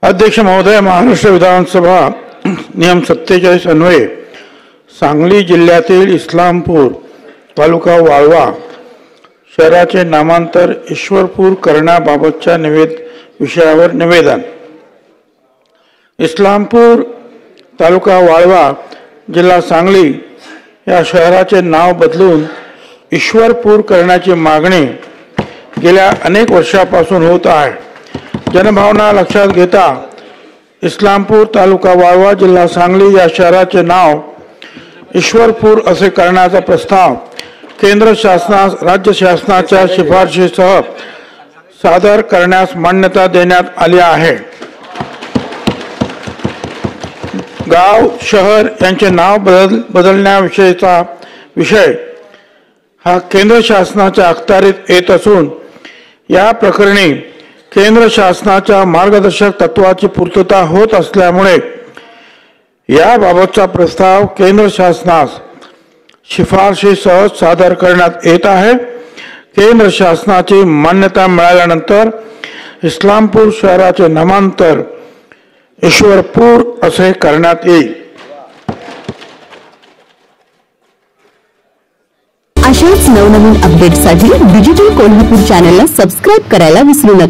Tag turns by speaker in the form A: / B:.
A: अध्यक्ष महोदय, महाराष्ट्र विधानसभा नियम 47 अन्वये सांगली जिल्ह्यातील इस्लामपूर तालुका वाळवा शहराचे नामांतर ईश्वरपूर करण्याबाबतच्या विषयावर निवेदन। इस्लामपूर तालुका वाळवा जिल्हा सांगली या शहराचे नाव बदलून ईश्वरपूर करण्याची मागणी गेल्या अनेक वर्षापासून होत आहे। जनभावना लक्षात घेता इस्लामपूर तालुका वाळवा जिल्हा सांगली या शहराचे नाव ईश्वरपूर असे करण्याचा प्रस्ताव केंद्र शासनास राज्य शासनाच्या शिफारशीसह सादर करण्यास मान्यता देण्यात आली आहे। गाव शहर यांचे नाव बदलण्याविषयीचा विषय हा केंद्र शासनाच्या अखत्यारीत येत असून या प्रकरणी केंद्र शासनाच्या मार्गदर्शक तत्वाची पूर्तता होत असल्यामुळे याबाबतचा प्रस्ताव केंद्र शासनास शिफारशीसह सादर करण्यात येत आहे। केंद्र शासनाची मान्यता मिळाल्यानंतर इस्लामपूर शहराचे नामांतर ईश्वरपूर असे करण्यात येईल।
B: अशाच नवनवीन अपडेट्ससाठी डिजिटल कोल्हापूर चॅनलला सबस्क्राइब करायला विसरू नका।